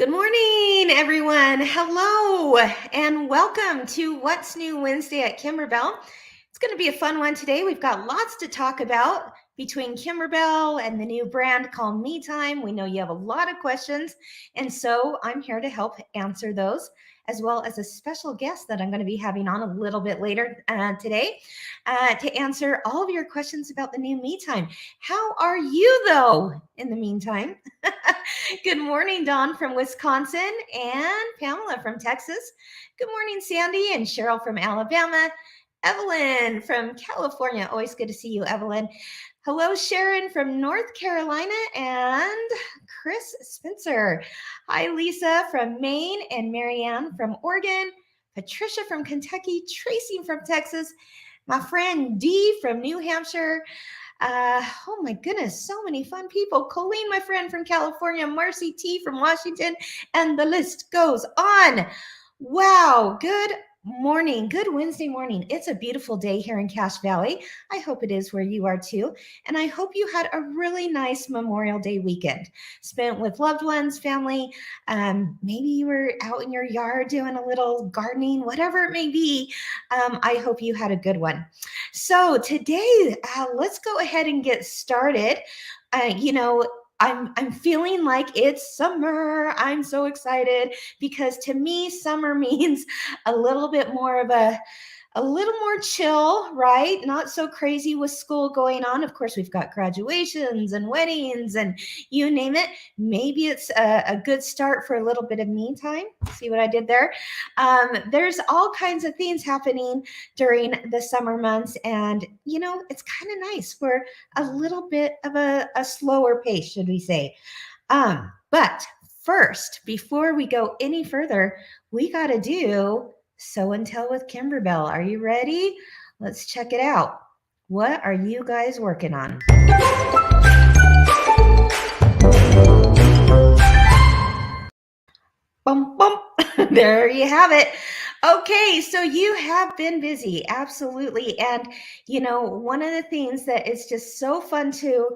Good morning, everyone. Hello, and welcome to What's New Wednesday at Kimberbell. It's going to be a fun one today. We've got lots to talk about between Kimberbell and the new brand called Me Time. We know you have a lot of questions, and so I'm here to help answer those, as well as a special guest that I'm going to be having on a little bit later today to answer all of your questions about the new Me Time. How are you, though, in the meantime? Good morning, Dawn from Wisconsin and Pamela from Texas. Good morning, Sandy and Cheryl from Alabama. Evelyn from California. Always good to see you, Evelyn. Hello, Sharon from North Carolina and Chris Spencer. Hi, Lisa from Maine and Marianne from Oregon. Patricia from Kentucky. Tracy from Texas. My friend Dee from New Hampshire. Oh my goodness, so many fun people. Colleen, my friend from California, Marcy T from Washington, and the list goes on. Wow, good morning, good Wednesday morning. It's a beautiful day here in Cache Valley. I hope it is where you are too. And I hope you had a really nice Memorial Day weekend spent with loved ones, family. Maybe you were out in your yard doing a little gardening, whatever it may be. I hope you had a good one. So today, let's go ahead and get started. I'm feeling like it's summer. I'm so excited because to me, summer means a little bit more of a little more chill, right? Not so crazy with school going on. Of course, we've got graduations and weddings and you name it. Maybe it's a good start for a little bit of me time. See what I did there? There's all kinds of things happening during the summer months. And, it's kind of nice for a little bit of a slower pace, should we say. But first, before we go any further, we got to do Show and Tell with Kimberbell. Are you ready? Let's check it out. What are you guys working on? Bum, bum. There you have it. Okay, so you have been busy, absolutely. And, one of the things that is just so fun to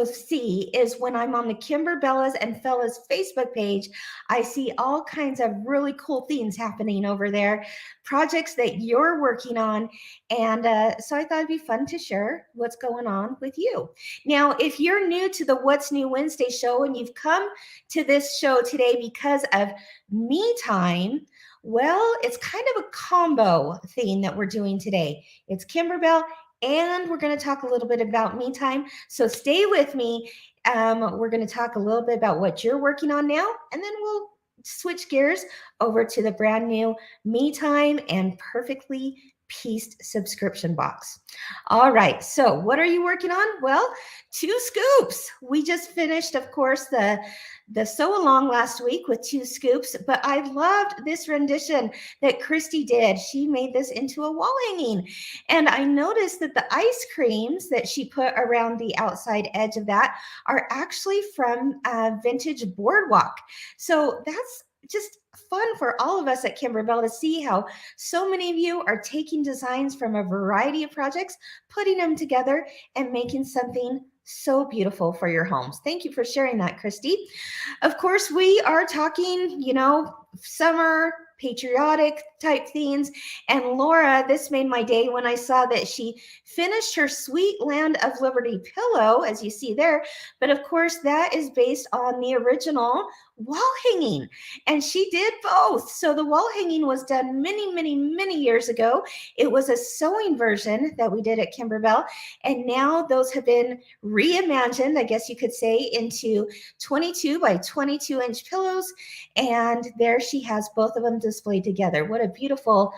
see is when I'm on the Kimberbellas and Fellas Facebook page, I see all kinds of really cool things happening over there, projects that you're working on. And so I thought it'd be fun to share what's going on with you. Now, if you're new to the What's New Wednesday show and you've come to this show today because of Me Time, well, it's kind of a combo thing that we're doing today. It's Kimberbell, and we're going to talk a little bit about Me Time. So stay with me. We're going to talk a little bit about what you're working on now, and then we'll switch gears over to the brand new Me Time and Perfectly Pieced subscription box. All right, so what are you working on? Well, 2 scoops. We just finished, of course, the sew along last week with 2 scoops, but I loved this rendition that Christy did. She made this into a wall hanging, and I noticed that the ice creams that she put around the outside edge of that are actually from Vintage Boardwalk. So that's just fun for all of us at Kimberbell to see how so many of you are taking designs from a variety of projects, putting them together, and making something so beautiful for your homes. Thank you for sharing that, Christy. Of course, we are talking, summer, patriotic type themes. And Laura, this made my day when I saw that she finished her Sweet Land of Liberty pillow, as you see there. But of course, that is based on the original wall hanging. And she did both. So the wall hanging was done many, many, many years ago. It was a sewing version that we did at Kimberbell. And now those have been reimagined, I guess you could say, into 22 by 22 inch pillows. And there she has both of them displayed together. What a beautiful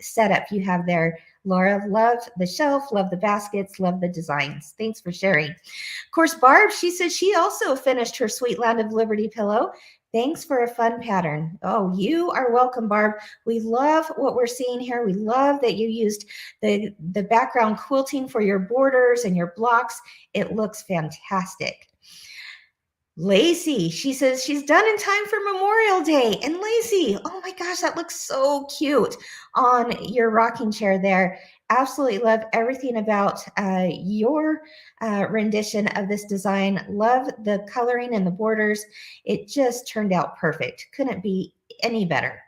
setup you have there, Laura. Love the shelf, love the baskets, love the designs. Thanks for sharing. Of course, Barb, she says she also finished her Sweet Land of Liberty pillow. Thanks for a fun pattern. Oh, you are welcome, Barb. We love what we're seeing here. We love that you used the background quilting for your borders and your blocks. It looks fantastic. Lacey, she says she's done in time for Memorial Day. And Lacey, oh my gosh, that looks so cute on your rocking chair there. absolutely love everything about your rendition of this design. Love the coloring and the borders. It just turned out perfect. Couldn't be any better.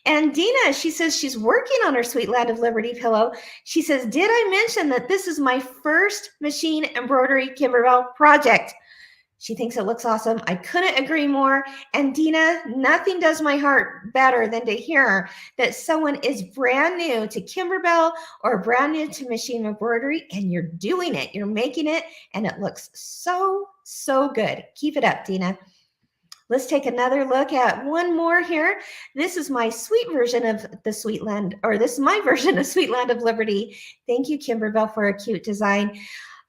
And Dina, she says she's working on her Sweet Land of Liberty pillow. She says, did I mention that this is my first machine embroidery Kimberbell project? She thinks it looks awesome. I couldn't agree more. And Dina, nothing does my heart better than to hear that someone is brand new to Kimberbell or brand new to machine embroidery, and you're doing it. You're making it, and it looks so, so good. Keep it up, Dina. Let's take another look at one more here. This is my sweet version of the Sweet Land, or this is my version of Sweet Land of Liberty. Thank you, Kimberbell, for a cute design.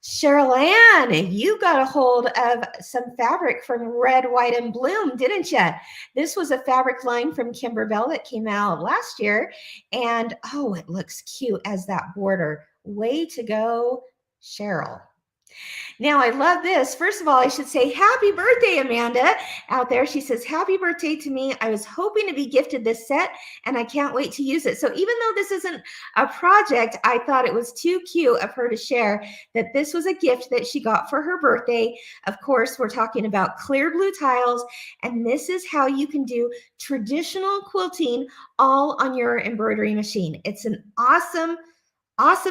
Cheryl Ann, you got a hold of some fabric from Red, White, and Bloom, didn't you? This was a fabric line from Kimberbell that came out last year. And oh, it looks cute as that border. Way to go, Cheryl. Now, I love this. First of all, I should say happy birthday, Amanda, out there. She says, happy birthday to me. I was hoping to be gifted this set, and I can't wait to use it. So even though this isn't a project, I thought it was too cute of her to share that this was a gift that she got for her birthday. Of course, we're talking about clear blue tiles, and this is how you can do traditional quilting all on your embroidery machine. It's an awesome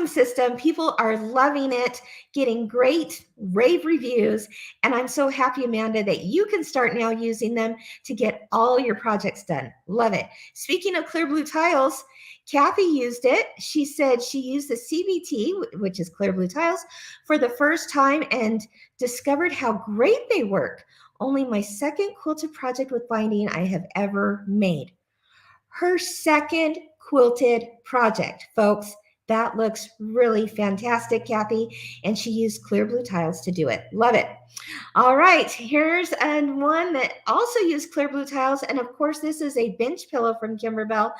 system. People are loving it, getting great rave reviews. And I'm so happy, Amanda, that you can start now using them to get all your projects done. Love it. Speaking of clear blue tiles, Kathy used it. She said she used the CBT, which is clear blue tiles, for the first time and discovered how great they work. Only my second quilted project with binding I have ever made. Her second quilted project, folks. That looks really fantastic, Kathy. And she used clear blue tiles to do it. Love it. All right, here's one that also used clear blue tiles. And of course, this is a bench pillow from Kimberbell.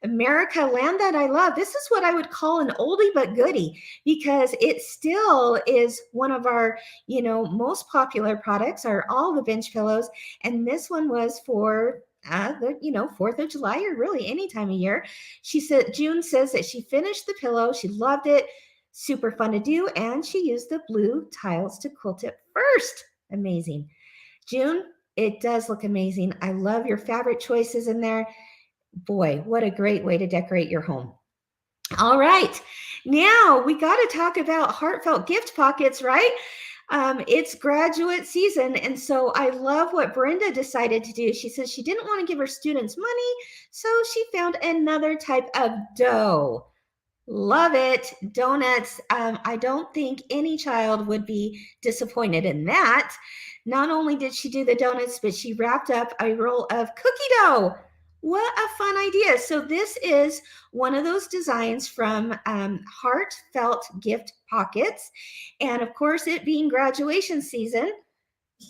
America, Land That I Love. This is what I would call an oldie but goodie, because it still is one of our, most popular products are all the bench pillows. And this one was for the 4th of July, or really any time of year. She said, June says that she finished the pillow. She loved it. Super fun to do. And she used the blue tiles to quilt it first. Amazing. June, it does look amazing. I love your fabric choices in there. Boy, what a great way to decorate your home. All right. Now we got to talk about heartfelt gift pockets, right? It's graduate season, and so I love what Brenda decided to do. She says she didn't want to give her students money, so she found another type of dough. Love it. Donuts. I don't think any child would be disappointed in that. Not only did she do the donuts, but she wrapped up a roll of cookie dough. What a fun idea. So this is one of those designs from Heartfelt Gift Pockets. And of course, it being graduation season,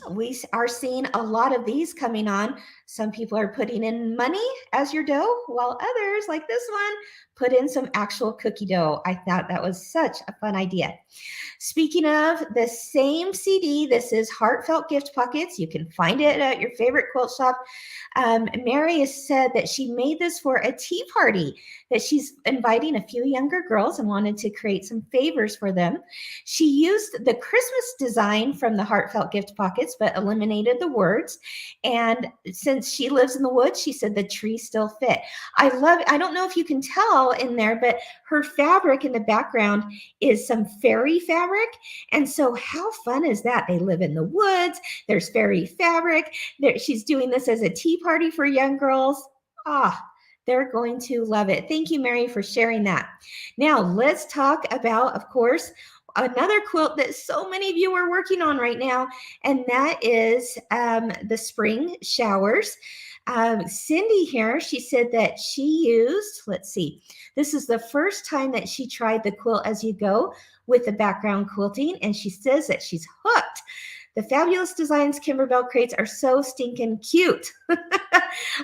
we are seeing a lot of these coming on. Some people are putting in money as your dough, while others, like this one, put in some actual cookie dough. I thought that was such a fun idea. Speaking of the same CD, this is Heartfelt Gift Pockets. You can find it at your favorite quilt shop. Mary has said that she made this for a tea party, that she's inviting a few younger girls and wanted to create some favors for them. She used the Christmas design from the Heartfelt Gift Pockets, but eliminated the words. And since she lives in the woods, she said the tree still fit. I love it. I don't know if you can tell in there, but her fabric in the background is some fairy fabric. And so how fun is that? They live in the woods. There's fairy fabric. She's doing this as a tea party for young girls. They're going to love it. Thank you, Mary, for sharing that. Now let's talk about, of course, another quilt that so many of you are working on right now, and that is the spring showers. Cindy here, she said that she used, let's see, this is the first time that she tried the Quilt As You Go with the background quilting, and she says that she's hooked. The fabulous designs Kimberbell creates are so stinking cute.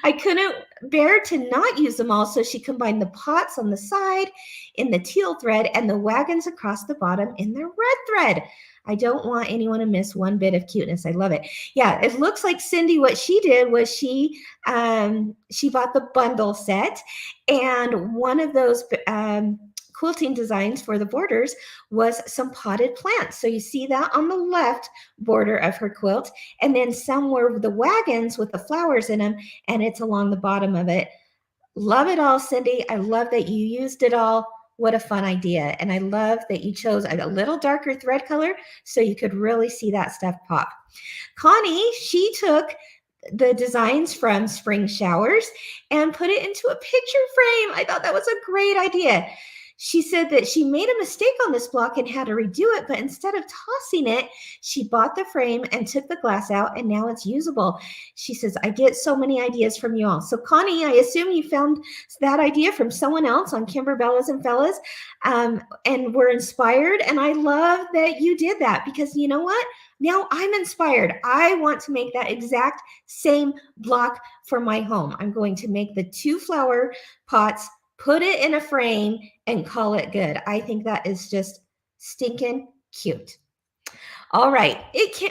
I couldn't bear to not use them all, so she combined the pots on the side in the teal thread and the wagons across the bottom in the red thread. I don't want anyone to miss one bit of cuteness. I love it. Yeah, it looks like Cindy, what she did was she bought the bundle set, and one of those quilting designs for the borders was some potted plants. So you see that on the left border of her quilt, and then some were the wagons with the flowers in them, and it's along the bottom of it. Love it all, Cindy. I love that you used it all. What a fun idea. And I love that you chose a little darker thread color so you could really see that stuff pop. Connie, she took the designs from spring showers and put it into a picture frame. I thought that was a great idea. She said that she made a mistake on this block and had to redo it, but instead of tossing it, she bought the frame and took the glass out, and now it's usable. She says, I get so many ideas from you all. So Connie, I assume you found that idea from someone else on Kimberbellas and Fellas, and were inspired. And I love that you did that, because you know what? Now I'm inspired. I want to make that exact same block for my home. I'm going to make the 2 flower pots, put it in a frame, and call it good. I think that is just stinking cute. All right,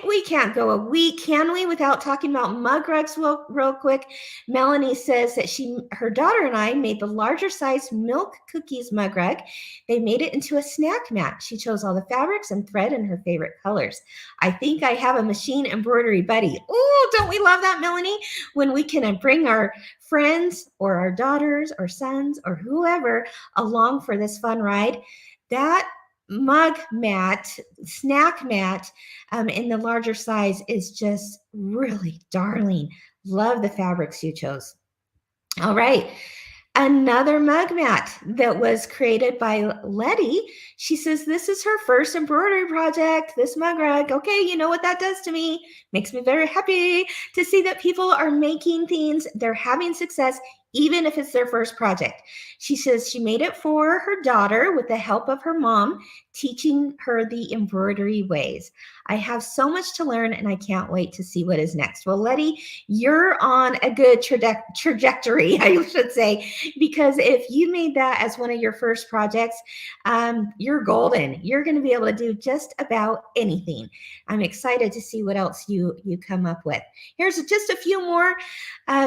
we can't go a week, can we, without talking about mug rugs real quick. Melanie says that her daughter and I made the larger size milk cookies mug rug. They made it into a snack mat. She chose all the fabrics and thread in her favorite colors. I think I have a machine embroidery buddy. Oh, don't we love that, Melanie? When we can bring our friends or our daughters or sons or whoever along for this fun ride. That mug mat, snack mat in the larger size is just really darling. Love the fabrics you chose. All right. Another mug mat that was created by Letty. She says this is her first embroidery project, this mug rug. Okay, you know what that does to me? Makes me very happy to see that people are making things, they're having success, even if it's their first project. She says she made it for her daughter with the help of her mom, teaching her the embroidery ways. I have so much to learn, and I can't wait to see what is next. Well, Letty, you're on a good trajectory, I should say, because if you made that as one of your first projects, you're golden. You're going to be able to do just about anything. I'm excited to see what else you come up with. Here's just a few more.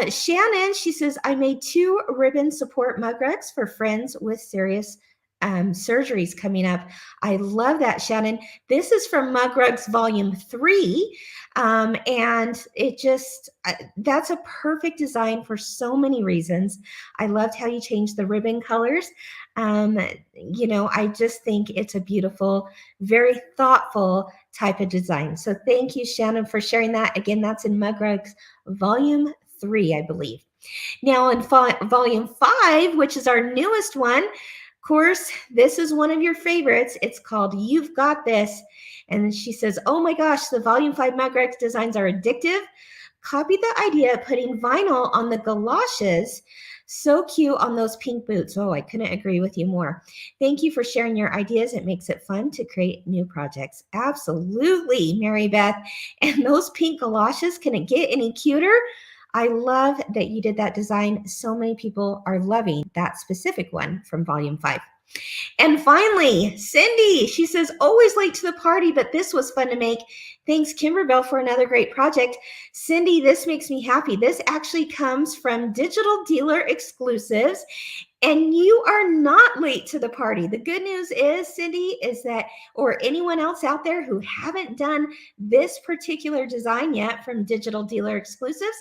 Shannon, she says, I made 2 ribbon support mug rugs for friends with serious surgeries coming up. I love that, Shannon. This is from Mug Rugs Volume 3. And it just, that's a perfect design for so many reasons. I loved how you changed the ribbon colors. I just think it's a beautiful, very thoughtful type of design. So thank you, Shannon, for sharing that. Again, that's in Mug Rugs Volume 3, I believe. Now in Volume 5, which is our newest one, of course, this is one of your favorites. It's called You've Got This. And she says, oh my gosh, the Volume 5 Mug Rugs designs are addictive. Copied the idea of putting vinyl on the galoshes. So cute on those pink boots. Oh, I couldn't agree with you more. Thank you for sharing your ideas. It makes it fun to create new projects. Absolutely, Mary Beth. And those pink galoshes, can it get any cuter? I love that you did that design. So many people are loving that specific one from Volume 5. And finally, Cindy, she says, always late to the party, but this was fun to make. Thanks, Kimberbell, for another great project. Cindy, this makes me happy. This actually comes from Digital Dealer Exclusives, and you are not late to the party. The good news is, Cindy, is that, or anyone else out there who haven't done this particular design yet from Digital Dealer Exclusives,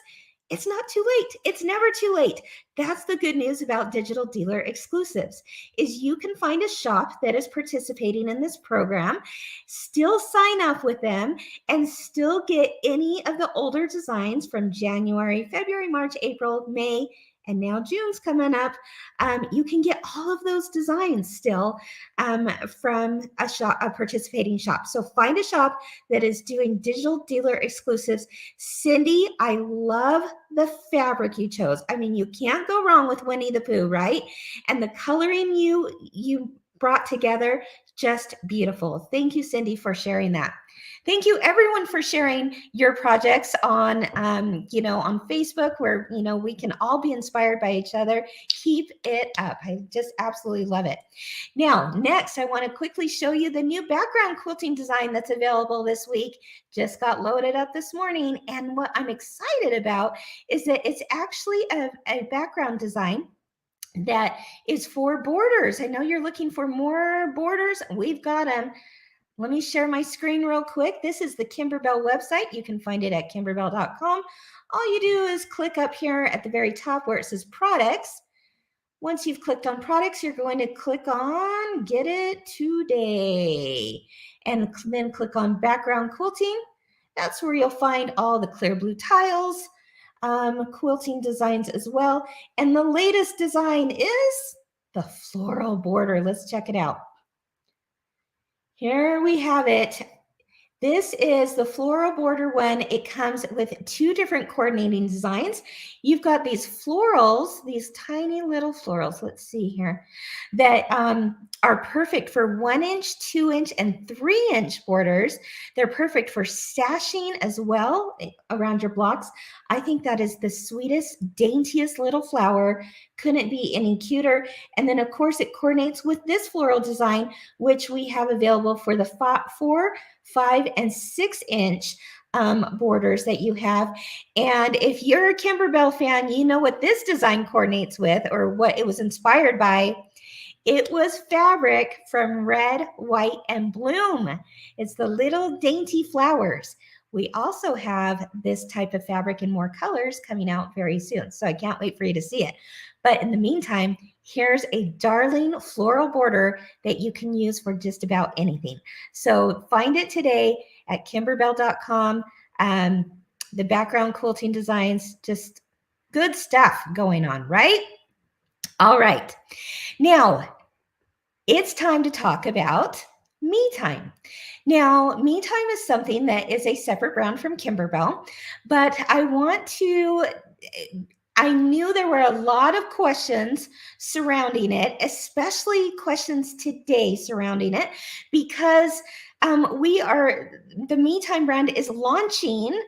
it's not too late. It's never too late. That's the good news about Digital Dealer Exclusives, is you can find a shop that is participating in this program, still sign up with them, and still get any of the older designs from January, February, March, April, May, and now June's coming up. You can get all of those designs still from a participating shop. So find a shop that is doing Digital Dealer Exclusives. Cindy, I love the fabric you chose. I mean, you can't go wrong with Winnie the Pooh, right? And the coloring you brought together, just beautiful. Thank you, Cindy, for sharing that. Thank you, everyone, for sharing your projects on, on Facebook, where, we can all be inspired by each other. Keep it up. I just absolutely love it. Now, next, I want to quickly show you the new background quilting design that's available this week. Just got loaded up this morning. And what I'm excited about is that it's actually a background design that is for borders. I know you're looking for more borders. We've got them. Let me share my screen real quick. This is the Kimberbell website. You can find it at kimberbell.com. All you do is click up here at the very top where it says products. Once you've clicked on products, you're going to click on Get It Today, and then click on Background Quilting. That's where you'll find all the clear blue tiles, quilting designs as well. And the latest design is the floral border. Let's check it out. Here we have it. This is the floral border one. It comes with two different coordinating designs. You've got these florals, these tiny little florals, let's see here, that are perfect for 1 inch, 2 inch, and 3 inch borders. They're perfect for stashing as well around your blocks. I think that is the sweetest, daintiest little flower. Couldn't be any cuter. And then of course it coordinates with this floral design, which we have available for the 4, 5, and 6 inch borders that you have. And if you're a Kimberbell fan, you know what this design coordinates with, or what it was inspired by. It was fabric from Red, White, and Bloom. It's the little dainty flowers. We also have this type of fabric in more colors coming out very soon, so I can't wait for you to see it. But in the meantime, here's a darling floral border that you can use for just about anything. So find it today at kimberbell.com. The background quilting designs, just good stuff going on, right? All right. Now, it's time to talk about me time. Now, me time is something that is a separate brand from Kimberbell, but I knew there were a lot of questions surrounding it, especially questions today surrounding it, because the Me Time brand is launching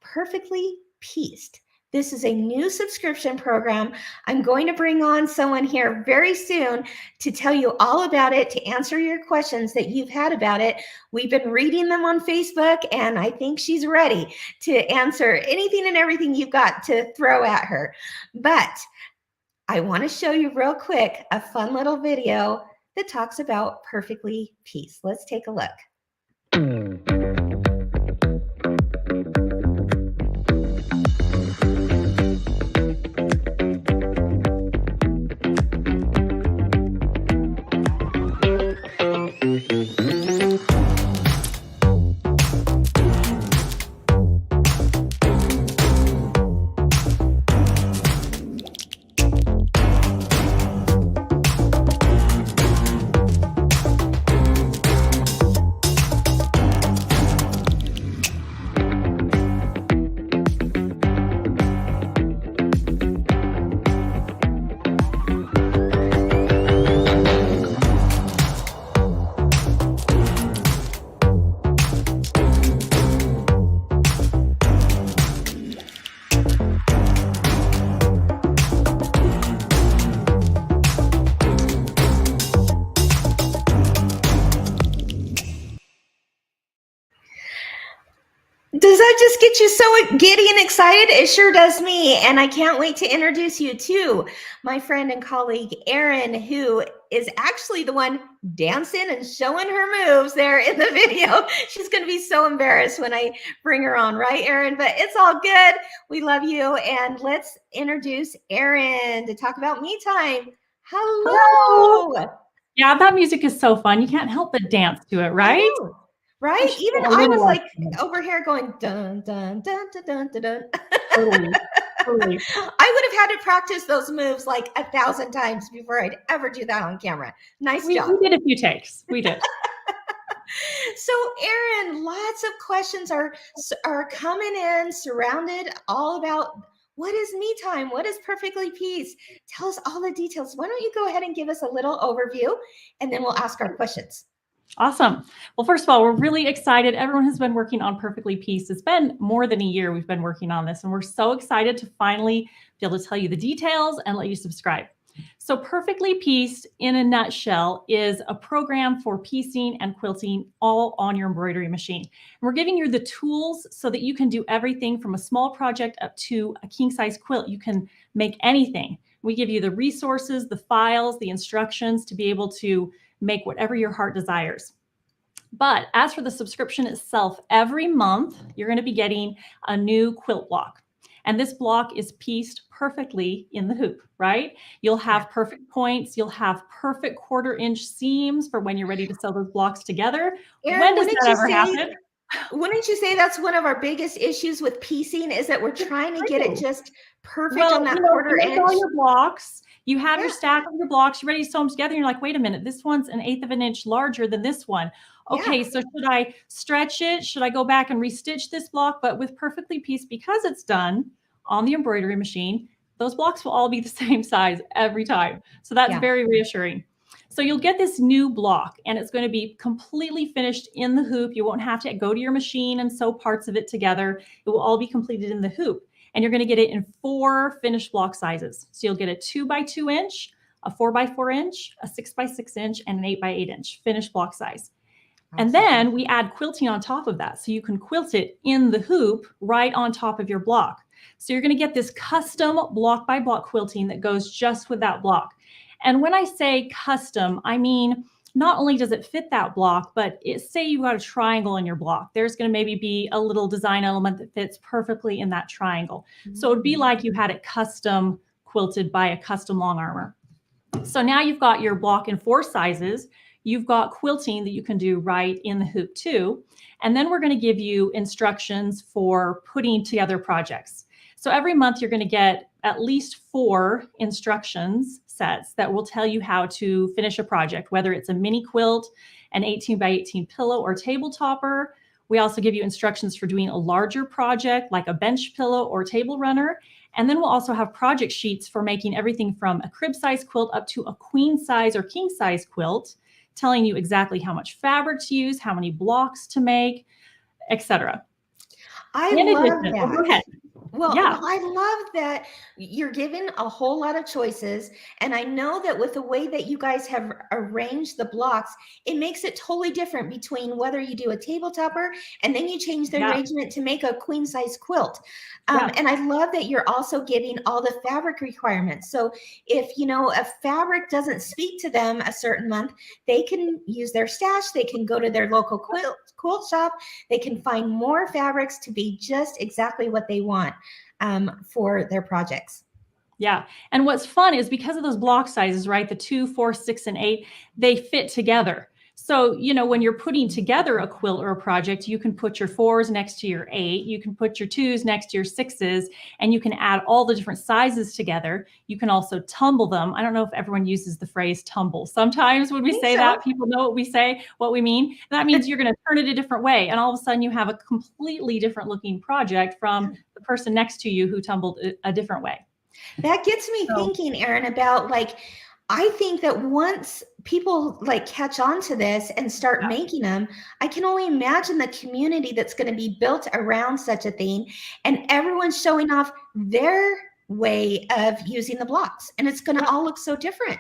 Perfectly Pieced. This is a new subscription program. I'm going to bring on someone here very soon to tell you all about it, to answer your questions that you've had about it. We've been reading them on Facebook, and I think she's ready to answer anything and everything you've got to throw at her. But I want to show you real quick a fun little video that talks about Perfectly Pieced. Let's take a look. Does that just get you so giddy and excited? It sure does me. And I can't wait to introduce you to my friend and colleague, Erin, who is actually the one dancing and showing her moves there in the video. She's going to be so embarrassed when I bring her on, right, Erin? But it's all good. We love you. And let's introduce Erin to talk about Me Time. Hello. Yeah, that music is so fun. You can't help but dance to it, right? Right? Even I was like over here going dun dun dun dun dun dun dun. Totally. I would have had to practice those moves like 1,000 times before I'd ever do that on camera. Nice job. We did a few takes. We did. So, Erin, lots of questions are coming in, surrounded all about what is Me Time? What is Perfectly Pieced? Tell us all the details. Why don't you go ahead and give us a little overview, and then we'll ask our questions. Awesome. Well, first of all, we're really excited. Everyone has been working on Perfectly Pieced. It's been more than a year we've been working on this, and we're so excited to finally be able to tell you the details and let you subscribe. So Perfectly Pieced, in a nutshell, is a program for piecing and quilting all on your embroidery machine. And we're giving you the tools so that you can do everything from a small project up to a king-size quilt. You can make anything We give you the resources, the files, the instructions to be able to make whatever your heart desires. But as for the subscription itself, every month you're going to be getting a new quilt block. And this block is pieced perfectly in the hoop, right? You'll have perfect points. You'll have perfect 1/4-inch seams for when you're ready to sew those blocks together. Erin, When does that ever happen? wouldn't you say that's one of our biggest issues with piecing, is that we're trying to get it just perfect on that you 1/4 make all inch? your blocks. You have your Yeah. stack of your blocks. You're ready to sew them together. You're like, wait a minute, this one's 1/8 of an inch larger than this one. Okay, Yeah. so should I stretch it? Should I go back and restitch this block? But with perfectly pieced, because it's done on the embroidery machine, those blocks will all be the same size every time. So that's Yeah. very reassuring. So you'll get this new block and it's going to be completely finished in the hoop. You won't have to go to your machine and sew parts of it together. It will all be completed in the hoop. And you're going to get it in 4 finished block sizes. So you'll get a 2x2 inch, a 4x4 inch, a 6x6 inch, and an 8x8 inch finished block size. And then we add quilting on top of that. So you can quilt it in the hoop right on top of your block. So you're going to get this custom block by block quilting that goes just with that block. And when I say custom, I mean, not only does it fit that block, but say you got a triangle in your block, there's going to maybe be a little design element that fits perfectly in that triangle. So it'd be like you had it custom quilted by a custom long armor. So now you've got your block in 4 sizes. You've got quilting that you can do right in the hoop too. And then we're going to give you instructions for putting together projects. So every month you're going to get at least 4 instructions sets that will tell you how to finish a project, whether it's a mini quilt, an 18x18 pillow or table topper. We also give you instructions for doing a larger project like a bench pillow or table runner. And then we'll also have project sheets for making everything from a crib size quilt up to a queen size or king size quilt, telling you exactly how much fabric to use, how many blocks to make, etc. I love that. Go ahead. Well, Yeah. I love that you're given a whole lot of choices. And I know that with the way that you guys have arranged the blocks, it makes it totally different between whether you do a table topper and then you change the arrangement to make a queen size quilt. And I love that you're also giving all the fabric requirements. So if, a fabric doesn't speak to them a certain month, they can use their stash. They can go to their local quilt shop. They can find more fabrics to be just exactly what they want for their projects. Yeah. And what's fun is because of those block sizes, right? The 2, 4, 6, and 8, they fit together. So, when you're putting together a quilt or a project, you can put your 4s next to your 8, you can put your 2s next to your 6s, and you can add all the different sizes together. You can also tumble them. I don't know if everyone uses the phrase tumble. Sometimes when we say that, people know what we mean. That means you're going to turn it a different way. And all of a sudden you have a completely different looking project from the person next to you who tumbled a different way. That gets me thinking, Erin, about I think that once people catch on to this and start making them, I can only imagine the community that's going to be built around such a thing, and everyone's showing off their way of using the blocks, and it's going to all look so different.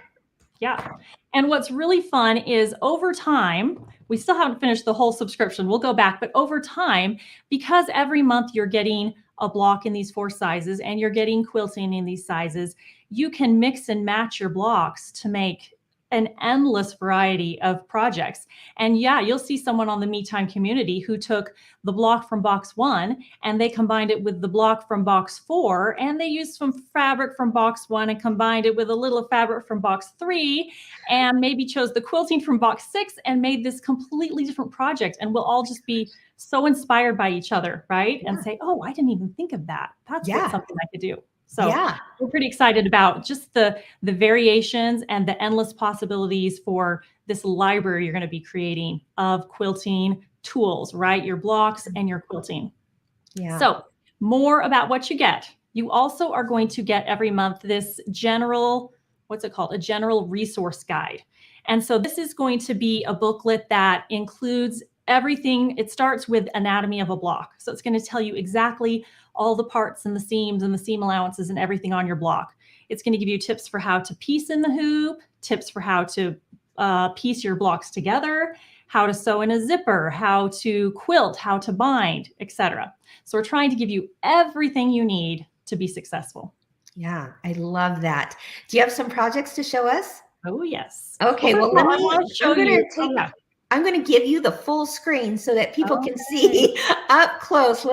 Yeah. And what's really fun is over time, we still haven't finished the whole subscription. We'll go back, but over time, because every month you're getting a block in these 4 sizes and you're getting quilting in these sizes, you can mix and match your blocks to make an endless variety of projects. And yeah, you'll see someone on the Me Time community who took the block from box 1 and they combined it with the block from box 4, and they used some fabric from box 1 and combined it with a little fabric from box 3, and maybe chose the quilting from box 6 and made this completely different project. And we'll all just be so inspired by each other, right? And say, oh, I didn't even think of that. That's something I could do. So we're pretty excited about just the variations and the endless possibilities for this library you're going to be creating of quilting tools, right? Your blocks and your quilting. Yeah. So more about what you get. You also are going to get every month this general, what's it called? A general resource guide. And so this is going to be a booklet that includes everything. It starts with anatomy of a block. So it's going to tell you exactly all the parts and the seams and the seam allowances and everything on your block. It's going to give you tips for how to piece in the hoop, tips for how to piece your blocks together, how to sew in a zipper, how to quilt, how to bind, etc. So we're trying to give you everything you need to be successful. Yeah, I love that. Do you have some projects to show us? Oh, yes. Okay, First well, of all, I want to show you. Oh, yeah. I'm gonna give you the full screen so that people can Okay. see up close.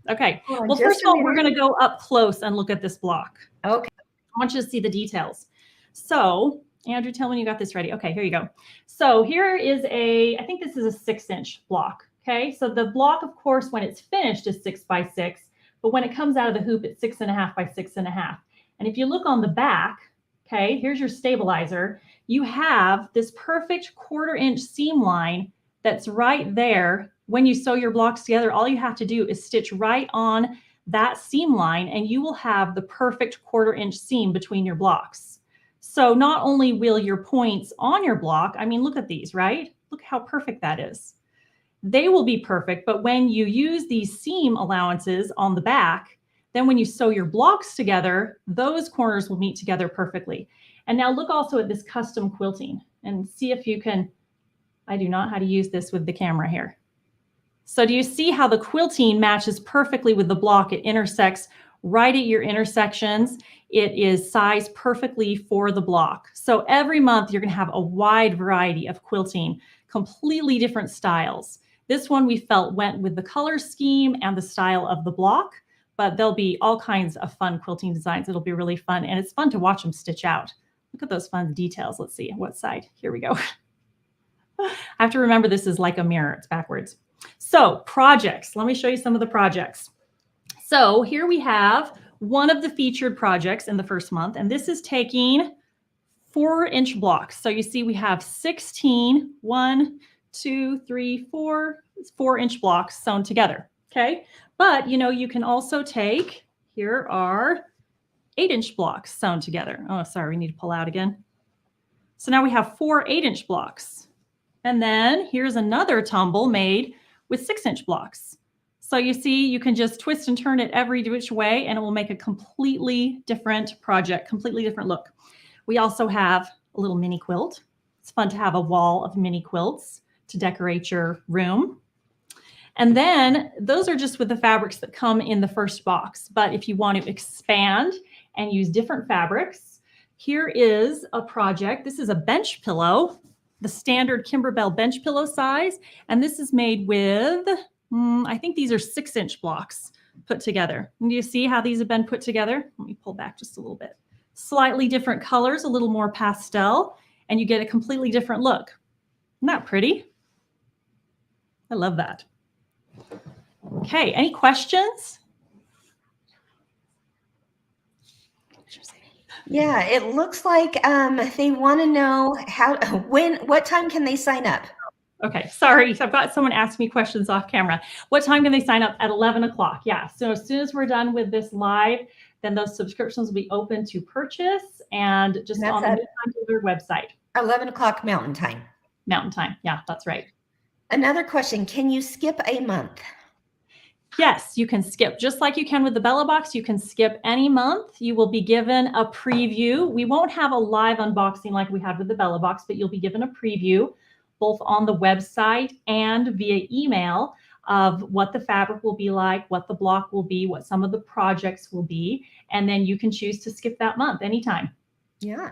Okay. Hold on Well, first just of a all, we're going minute. to go up close and look at this block. Okay. I want you to see the details. So, Andrew, tell me when you got this ready. Okay, here you go. So here is I think this is a 6-inch block. Okay, so the block, of course, when it's finished is 6 by 6, but when it comes out of the hoop, it's 6.5 by 6.5. And if you look on the back, okay, here's your stabilizer. You have this perfect 1/4-inch seam line that's right there. When you sew your blocks together, all you have to do is stitch right on that seam line and you will have the perfect 1/4-inch seam between your blocks. So not only will your points on your block, I mean, look at these, right? Look how perfect that is. They will be perfect, but when you use these seam allowances on the back, then when you sew your blocks together, those corners will meet together perfectly. And now look also at this custom quilting and see if you can, I do not know how to use this with the camera here. So do you see how the quilting matches perfectly with the block? It intersects right at your intersections. It is sized perfectly for the block. So every month you're going to have a wide variety of quilting, completely different styles. This one we felt went with the color scheme and the style of the block, but there'll be all kinds of fun quilting designs. It'll be really fun, and it's fun to watch them stitch out. Look at those fun details. Let's see what side. Here we go. I have to remember this is like a mirror. It's backwards. So projects, let me show you some of the projects. So here we have one of the featured projects in the first month, and this is taking 4-inch blocks. So you see we have 16, 1, 2, 3, 4, 4-inch blocks sewn together, okay? But you know, you can also take, here are 8-inch blocks sewn together. Oh, sorry, we need to pull out again. So now we have 4 8-inch blocks. And then here's another tumble made with 6-inch blocks. So you see, you can just twist and turn it every which way and it will make a completely different project, completely different look. We also have a little mini quilt. It's fun to have a wall of mini quilts to decorate your room. And then those are just with the fabrics that come in the first box. But if you want to expand and use different fabrics, here is a project. This is a bench pillow, the standard Kimberbell bench pillow size. And this is made with, I think these are 6-inch blocks put together. And do you see how these have been put together? Let me pull back just a little bit. Slightly different colors, a little more pastel, and you get a completely different look. Isn't that pretty? I love that. Okay, any questions? Yeah, it looks like they want to know what time can they sign up? Okay, sorry, I've got someone ask me questions off camera. What time can they sign up? At 11 o'clock, yeah. So as soon as we're done with this live, then those subscriptions will be open to purchase and just on the Meantime Delivered website. 11 o'clock Mountain Time. Mountain Time, yeah, that's right. Another question, can you skip a month? Yes, you can skip. Just like you can with the Bella Box, you can skip any month. You will be given a preview. We won't have a live unboxing like we had with the Bella Box, but you'll be given a preview both on the website and via email of what the fabric will be like, what the block will be, what some of the projects will be, and then you can choose to skip that month anytime. Yeah.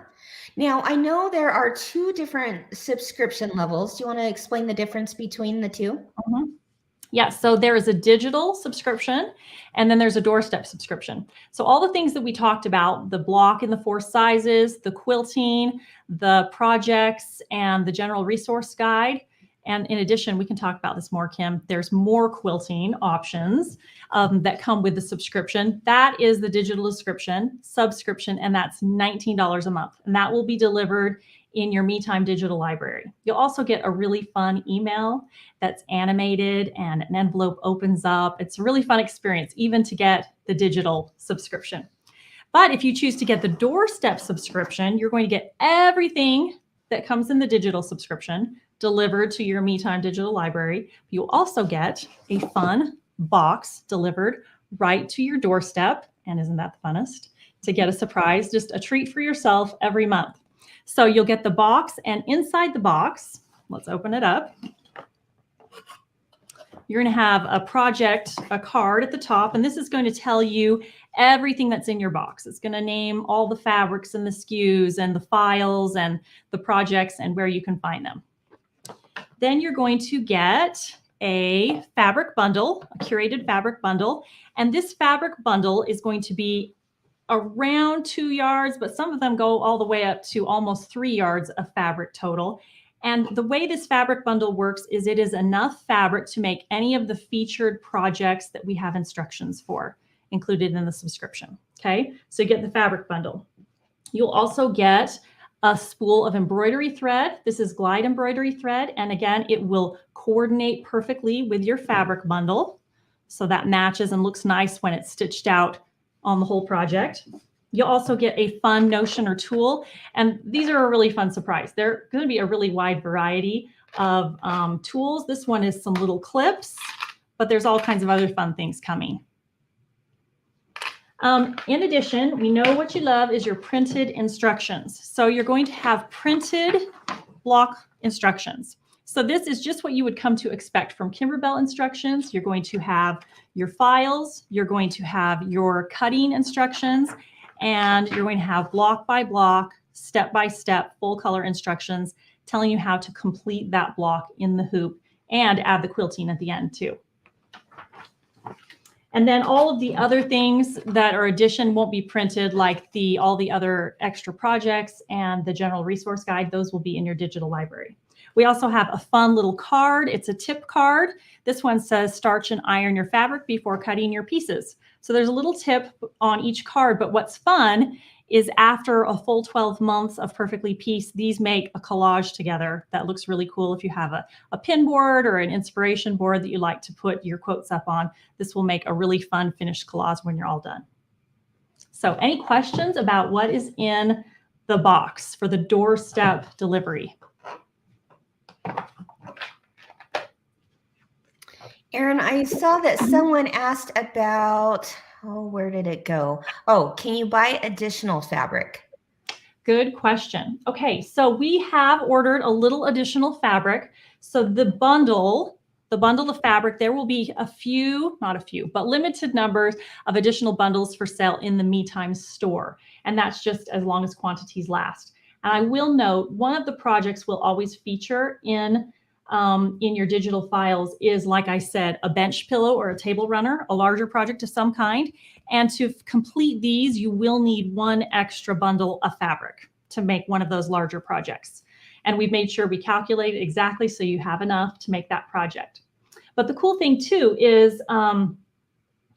Now, I know there are 2 different subscription levels. Do you want to explain the difference between the 2? Mm-hmm. Yeah, so there is a digital subscription and then there's a doorstep subscription. So all the things that we talked about, the block in the 4 sizes, the quilting, the projects, and the general resource guide. And in addition, we can talk about this more, Kim. There's more quilting options that come with the subscription. That is the digital subscription, and that's $19 a month. And that will be delivered in your MeTime digital library. You'll also get a really fun email that's animated and an envelope opens up. It's a really fun experience, even to get the digital subscription. But if you choose to get the doorstep subscription, you're going to get everything that comes in the digital subscription delivered to your MeTime digital library. You'll also get a fun box delivered right to your doorstep. And isn't that the funnest? To get a surprise, just a treat for yourself every month. So you'll get the box, and inside the box, let's open it up. you're going to have a project, a card at the top, and this is going to tell you everything that's in your box. It's going to name all the fabrics and the SKUs and the files and the projects and where you can find them. Then you're going to get a fabric bundle, a curated fabric bundle, and this fabric bundle is going to be around 2 yards, but some of them go all the way up to almost 3 yards of fabric total. And the way this fabric bundle works is it is enough fabric to make any of the featured projects that we have instructions for included in the subscription. Okay, so you get the fabric bundle. You'll also get a spool of embroidery thread. This is glide embroidery thread. And again, it will coordinate perfectly with your fabric bundle. So that matches and looks nice when it's stitched out on the whole project. You'll also get a fun notion or tool. And these are a really fun surprise. They're going to be a really wide variety of tools. This one is some little clips, but there's all kinds of other fun things coming. In addition, we know what you love is your printed instructions. So you're going to have printed block instructions. So this is just what you would come to expect from Kimberbell instructions. You're going to have your files, you're going to have your cutting instructions, and you're going to have block by block, step by step, full color instructions telling you how to complete that block in the hoop and add the quilting at the end too. And then all of the other things that are addition won't be printed, like all the other extra projects and the general resource guide. Those will be in your digital library. We also have a fun little card. It's a tip card. This one says starch and iron your fabric before cutting your pieces. So there's a little tip on each card, but what's fun is after a full 12 months of Perfectly Pieced, these make a collage together that looks really cool. If you have a pin board or an inspiration board that you like to put your quotes up on, this will make a really fun finished collage when you're all done. So any questions about what is in the box for the doorstep delivery? Erin, I saw that someone asked about, where did it go? Oh, can you buy additional fabric? Good question. Okay, so we have ordered a little additional fabric. So the bundle of fabric, there will be a few, not a few, but limited numbers of additional bundles for sale in the MeTime store. And that's just as long as quantities last. And I will note, one of the projects we'll always feature in your digital files is, like I said, a bench pillow or a table runner, a larger project of some kind. And to complete these, you will need one extra bundle of fabric to make one of those larger projects. And we've made sure we calculate it exactly so you have enough to make that project. But the cool thing too is,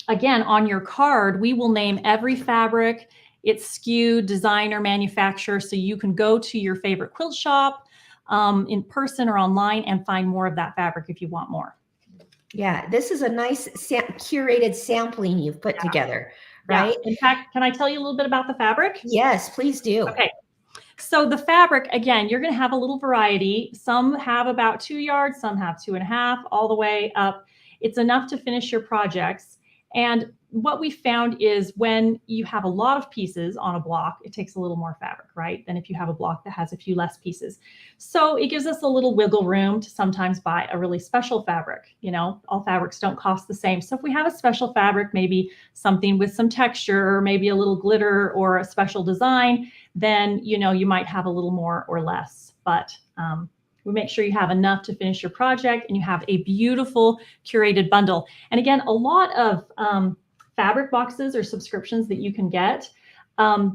again, on your card, we will name every fabric, its SKU, designer, manufacturer, so you can go to your favorite quilt shop in person or online and find more of that fabric if you want more. Yeah, this is a nice curated sampling you've put together, right? Yeah. In fact, can I tell you a little bit about the fabric? Yes, please do. Okay. So the fabric, again, you're going to have a little variety. Some have about 2 yards, some have 2.5, all the way up. It's enough to finish your projects. And what we found is when you have a lot of pieces on a block, it takes a little more fabric, right? Than if you have a block that has a few less pieces. So it gives us a little wiggle room to sometimes buy a really special fabric. You know, all fabrics don't cost the same. So if we have a special fabric, maybe something with some texture, or maybe a little glitter or a special design, then, you know, you might have a little more or less. But we make sure you have enough to finish your project and you have a beautiful curated bundle. And again, a lot of fabric boxes or subscriptions that you can get,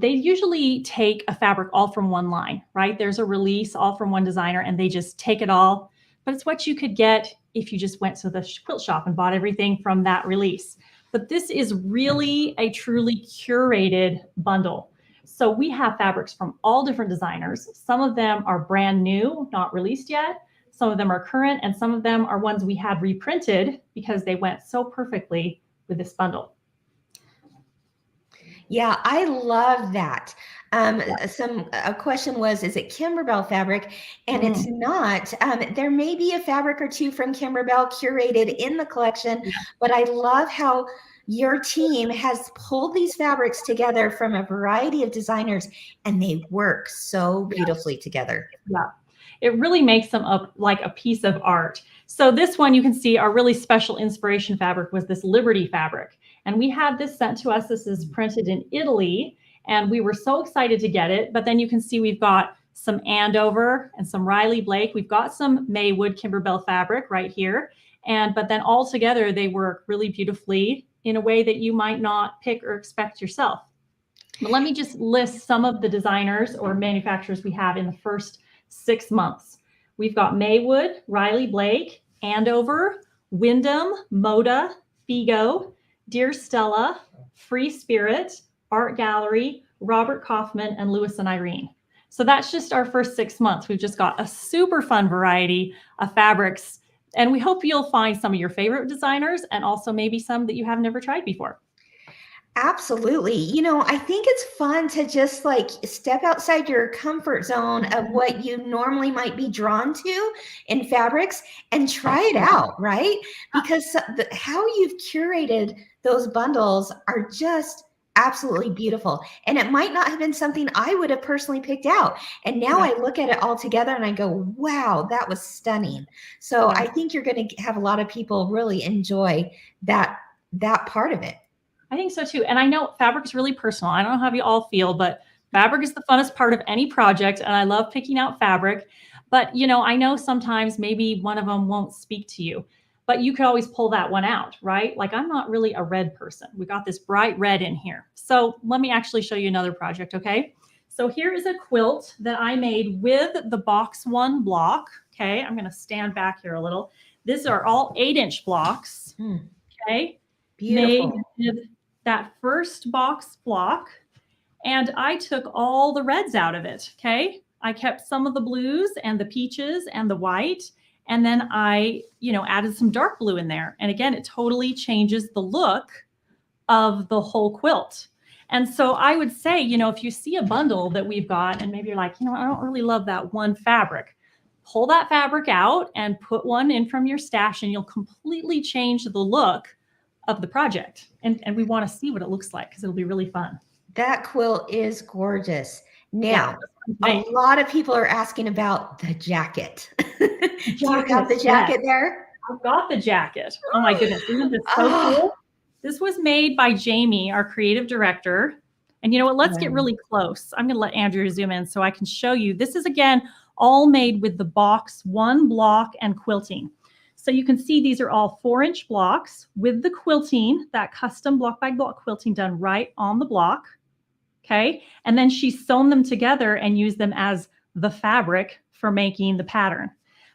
they usually take a fabric all from one line, right? There's a release all from one designer and they just take it all. But it's what you could get if you just went to the quilt shop and bought everything from that release. But this is really a truly curated bundle. So we have fabrics from all different designers. Some of them are brand new, not released yet. Some of them are current, and some of them are ones we had reprinted because they went so perfectly with this bundle. Yeah, I love that. A question was, is it Kimberbell fabric? And it's not. There may be a fabric or two from Kimberbell curated in the collection, but I love how your team has pulled these fabrics together from a variety of designers and they work so beautifully together. Yeah. it really makes them up like a piece of art. So this one, you can see our really special inspiration fabric was this Liberty fabric. And we had this sent to us. This is printed in Italy, and we were so excited to get it. But then you can see we've got some Andover and some Riley Blake. We've got some Maywood Kimberbell fabric right here. But then all together, they work really beautifully in a way that you might not pick or expect yourself. But let me just list some of the designers or manufacturers we have in the first 6 months. We've got Maywood, Riley Blake, Andover, Wyndham, Moda, Figo, Dear Stella, Free Spirit, Art Gallery, Robert Kaufman, and Lewis and Irene. So that's just our first 6 months. We've just got a super fun variety of fabrics, and we hope you'll find some of your favorite designers and also maybe some that you have never tried before. Absolutely. You know, I think it's fun to just like step outside your comfort zone of what you normally might be drawn to in fabrics and try it out, right? Because how you've curated those bundles are just absolutely beautiful. And it might not have been something I would have personally picked out. And now I look at it all together and I go, wow, that was stunning. So I think you're going to have a lot of people really enjoy that part of it. I think so too. And I know fabric is really personal. I don't know how you all feel, but fabric is the funnest part of any project. And I love picking out fabric. But, you know, I know sometimes maybe one of them won't speak to you, but you could always pull that one out, right? Like I'm not really a red person. We got this bright red in here. So let me actually show you another project, okay? So here is a quilt that I made with the box 1 block. Okay, I'm going to stand back here a little. These are all 8-inch blocks. Okay. Beautiful. Made with that first box block, and I took all the reds out of it. Okay. I kept some of the blues and the peaches and the white. And then I, added some dark blue in there. And again, it totally changes the look of the whole quilt. And so I would say, if you see a bundle that we've got and maybe you're like, I don't really love that one fabric, pull that fabric out and put one in from your stash and you'll completely change the look of the project. And we want to see what it looks like because it'll be really fun. That quilt is gorgeous. Now, a lot of people are asking about the jacket. Do you have the jacket there? I've got the jacket. Oh my goodness. Isn't this so cool? This was made by Jamie, our creative director. And you know what? Let's get really close. I'm going to let Andrew zoom in so I can show you. This is, again, all made with the box 1 block and quilting. So you can see these are all 4-inch blocks with the quilting, that custom block by block quilting done right on the block. Okay. And then she's sewn them together and used them as the fabric for making the pattern.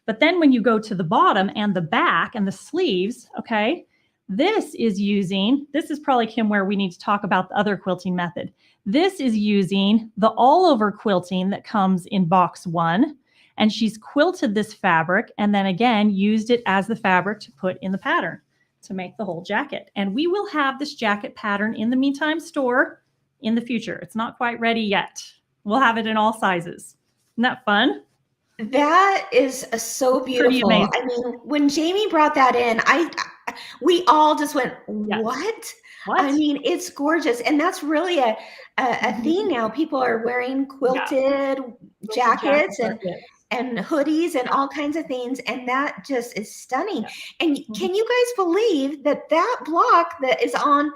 But then when you go to the bottom and the back and the sleeves, okay, this is probably, Kim, where we need to talk about the other quilting method. This is using the all over quilting that comes in box 1. And she's quilted this fabric and then again used it as the fabric to put in the pattern to make the whole jacket. And we will have this jacket pattern in the Meantime store in the future. It's not quite ready yet. We'll have it in all sizes. Isn't that fun? That is so beautiful. I mean, when Jamie brought that in, we all just went, what? I mean, it's gorgeous. And that's really a thing now. People are wearing quilted jackets and hoodies and all kinds of things. And that just is stunning. And can you guys believe that block that is on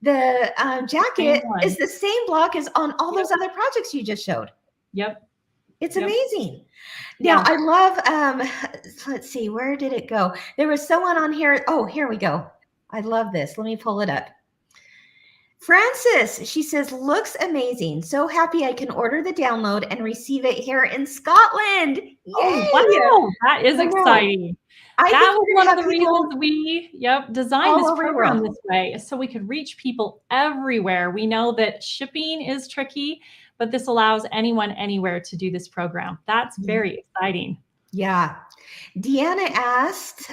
the jacket is the same block as on all those other projects you just showed? Yep. It's amazing. Now, I love, let's see, where did it go? There was someone on here. Oh, here we go. I love this. Let me pull it up. Frances, she says, looks amazing. So happy I can order the download and receive it here in Scotland. Yay! Oh, wow. That is exciting. That was one of the reasons we designed this program this way, so we could reach people everywhere. We know that shipping is tricky, but this allows anyone anywhere to do this program. That's very exciting. Yeah. Deanna asked,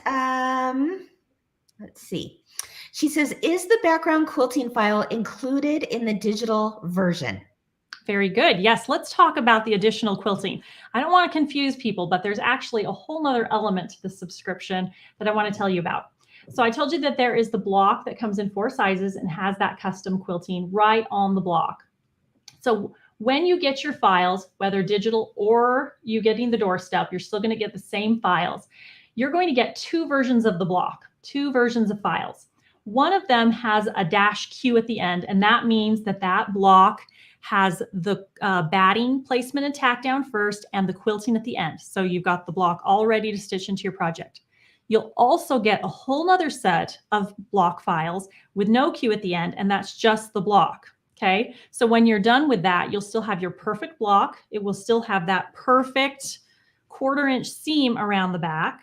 let's see. She says, is the background quilting file included in the digital version? Very good. Yes, let's talk about the additional quilting. I don't want to confuse people, but there's actually a whole nother element to the subscription that I want to tell you about. So I told you that there is the block that comes in 4 sizes and has that custom quilting right on the block. So When you get your files, whether digital or you getting the doorstep, you're still going to get the same files. You're going to get two versions of the block, two versions of files. One of them has a -Q at the end, and that means that that block has the batting placement and tack down first and the quilting at the end. So you've got the block all ready to stitch into your project. You'll also get a whole nother set of block files with no Q at the end, and that's just the block. Okay, so when you're done with that, you'll still have your perfect block. It will still have that perfect 1/4 inch seam around the back,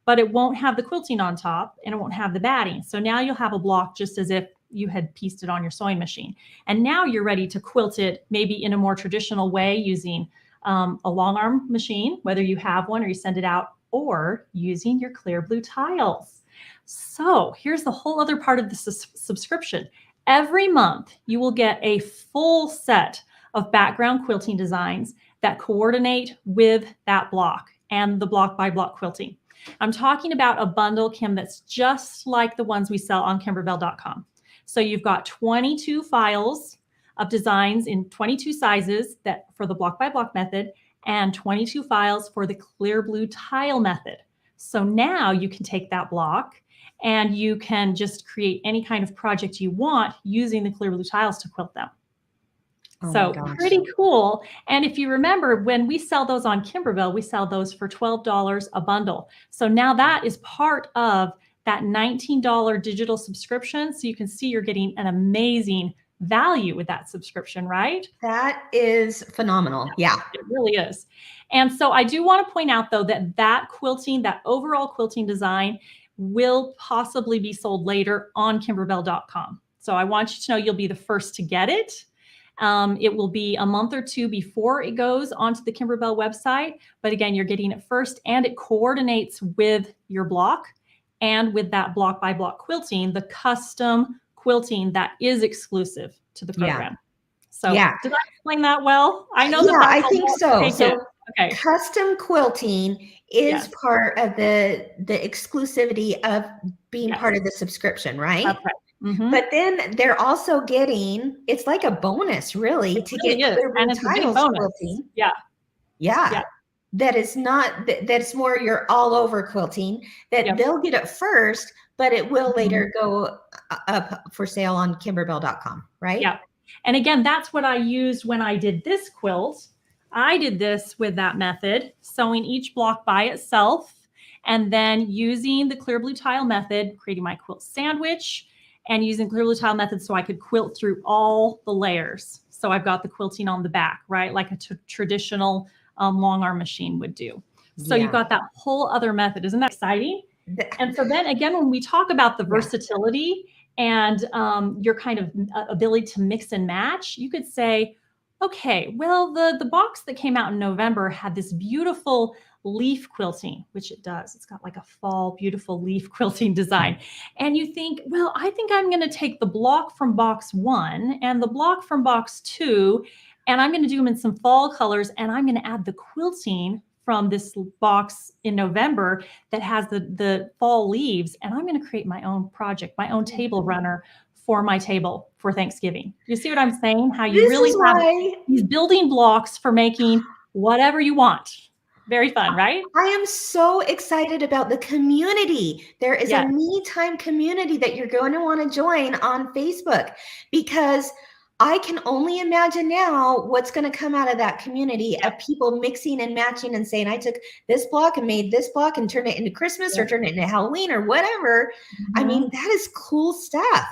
but it won't have the quilting on top and it won't have the batting. So now you'll have a block just as if you had pieced it on your sewing machine. And now you're ready to quilt it maybe in a more traditional way using a long arm machine, whether you have one or you send it out, or using your clear blue tiles. So here's the whole other part of the subscription. Every month, you will get a full set of background quilting designs that coordinate with that block and the block by block quilting. I'm talking about a bundle, Kim, that's just like the ones we sell on Kimberbell.com. So you've got 22 files of designs in 22 sizes that for the block by block method and 22 files for the clear blue tile method. So now you can take that block and you can just create any kind of project you want using the clear blue tiles to quilt them. Oh so my gosh. Pretty cool. And if you remember, when we sell those on Kimberbell, we sell those for $12 a bundle. So now that is part of that $19 digital subscription. So you can see you're getting an amazing value with that subscription, right? That is phenomenal. Yeah. It really is. And so I do want to point out, though, that that quilting, that overall quilting design will possibly be sold later on Kimberbell.com. So I want you to know you'll be the first to get it. It will be a month or two before it goes onto the Kimberbell website. But again, you're getting it first, and it coordinates with your block and with that block by block quilting, the custom quilting that is exclusive to the program. Yeah. So yeah. Did I explain that well? I know that. Yeah, I think so. So okay. Custom quilting is part of the exclusivity of being part of the subscription, right? That's right. Mm-hmm. But then they're also getting, it's like a bonus really to get clear blue tiles quilting. Yeah. That is not, that's more your all over quilting that they'll get it first, but it will later go up for sale on Kimberbell.com, right? Yeah. And again, that's what I used when I did this quilt. I did this with that method, sewing each block by itself, and then using the clear blue tile method, creating my quilt sandwich, and using clear blue tile method so I could quilt through all the layers. So I've got the quilting on the back, right? Like a traditional long arm machine would do. So you've got that whole other method. Isn't that exciting? And so then again, when we talk about the versatility and your kind of ability to mix and match, you could say, okay, well, the box that came out in November had this beautiful leaf quilting, which it does. It's got like a fall, beautiful leaf quilting design. And you think, well, I think I'm going to take the block from box 1 and the block from box 2, and I'm going to do them in some fall colors, and I'm going to add the quilting from this box in November that has the fall leaves, and I'm going to create my own project, my own table runner for my table for Thanksgiving. You see what I'm saying? How you really have these building blocks for making whatever you want. Very fun, right? I am so excited about the community. There is a Me Time community that you're going to want to join on Facebook, because I can only imagine now what's going to come out of that community of people mixing and matching and saying, I took this block and made this block and turned it into Christmas or turned it into Halloween or whatever. I mean, that is cool stuff.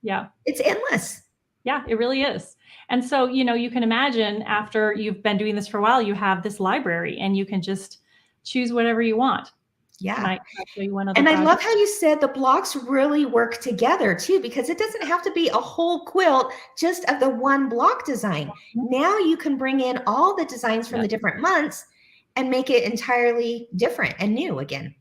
Yeah. It's endless. Yeah, it really is. And so, you know, you can imagine after you've been doing this for a while, you have this library and you can just choose whatever you want. Yeah. Can I show you one other and project? I love how you said the blocks really work together too, because it doesn't have to be a whole quilt just of the one block design. Now you can bring in all the designs from the different months and make it entirely different and new again.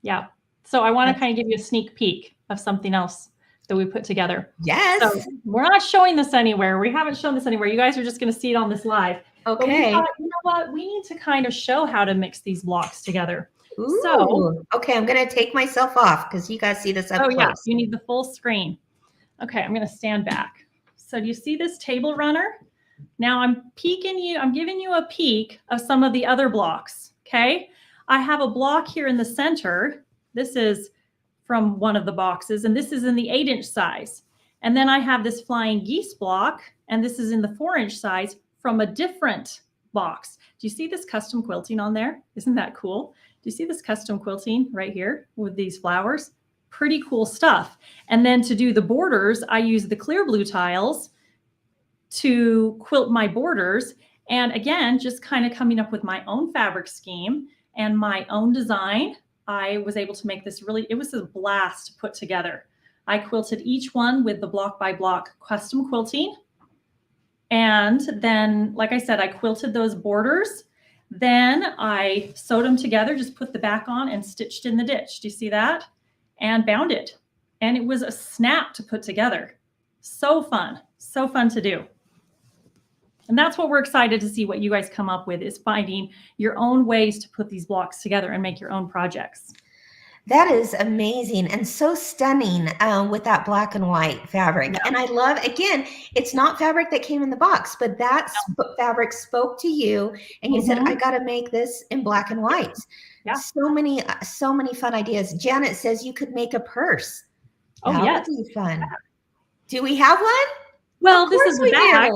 Yeah. So I want to kind of give you a sneak peek of something else that we put together. Yes. So we're not showing this anywhere. We haven't shown this anywhere. You guys are just going to see it on this live. Okay. But we thought, you know what? We need to kind of show how to mix these blocks together. Ooh. So, okay, I'm going to take myself off because you guys see this up close. Yeah, you need the full screen. Okay, I'm going to stand back. So do you see this table runner? Now I'm giving you a peek of some of the other blocks, okay? I have a block here in the center. This is from one of the boxes, and this is in the 8-inch size. And then I have this flying geese block, and this is in the 4-inch size from a different box. Do you see this custom quilting on there? Isn't that cool? Do you see this custom quilting right here with these flowers? Pretty cool stuff. And then to do the borders, I use the clear blue tiles to quilt my borders. And again, just kind of coming up with my own fabric scheme and my own design, I was able to make this it was a blast to put together. I quilted each one with the block by block custom quilting. And then, like I said, I quilted those borders. Then I sewed them together, just put the back on and stitched in the ditch. Do you see that? And bound it. And it was a snap to put together. So fun to do. And that's what we're excited to see what you guys come up with, is finding your own ways to put these blocks together and make your own projects. That is amazing and so stunning with that black and white fabric. Yeah. And I love, again, it's not fabric that came in the box, but that fabric spoke to you and you said, I got to make this in black and white. Yeah. So many fun ideas. Janet says you could make a purse. Oh, that yes. would be fun. Yeah. Do we have one? Well, this is the bag.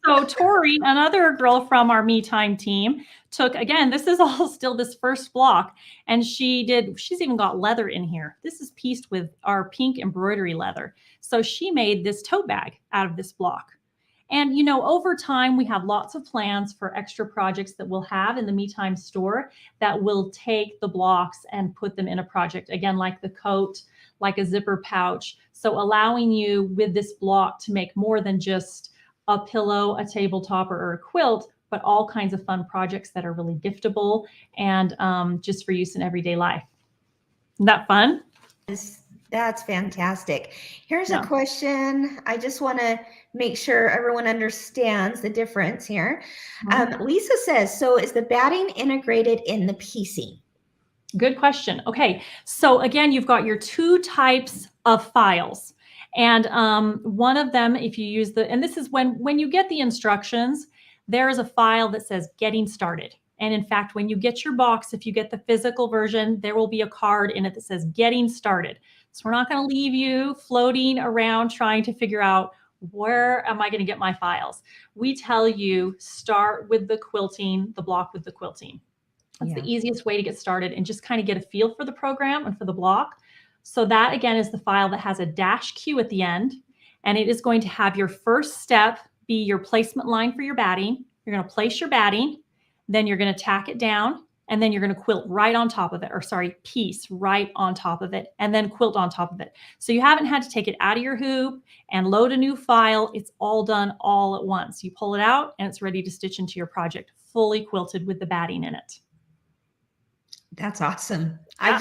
So Tori, another girl from our Me Time team, took, again, this is all still this first block, and she's even got leather in here. This is pieced with our pink embroidery leather. So she made this tote bag out of this block. And, you know, over time, we have lots of plans for extra projects that we'll have in the Me Time store that will take the blocks and put them in a project, again, like the coat, like a zipper pouch. So allowing you with this block to make more than just a pillow, a table topper, or a quilt, but all kinds of fun projects that are really giftable and just for use in everyday life. Isn't that fun? That's fantastic. Here's a question. I just want to make sure everyone understands the difference here. Lisa says, so is the batting integrated in the piecing? Good question. Okay, so again, you've got your 2 types of files. And one of them, if you use and this is when you get the instructions, there is a file that says getting started. And in fact, when you get your box, if you get the physical version, there will be a card in it that says getting started. So we're not going to leave you floating around trying to figure out, where am I going to get my files? We tell you, start with the quilting, the block with the quilting. That's the easiest way to get started and just kind of get a feel for the program and for the block. So that, again, is the file that has a -Q at the end, and it is going to have your first step be your placement line for your batting. You're going to place your batting, then you're going to tack it down, and then you're going to quilt right on top of it, or sorry, piece right on top of it, and then quilt on top of it. So you haven't had to take it out of your hoop and load a new file. It's all done all at once. You pull it out, and it's ready to stitch into your project, fully quilted with the batting in it. That's awesome. Yeah.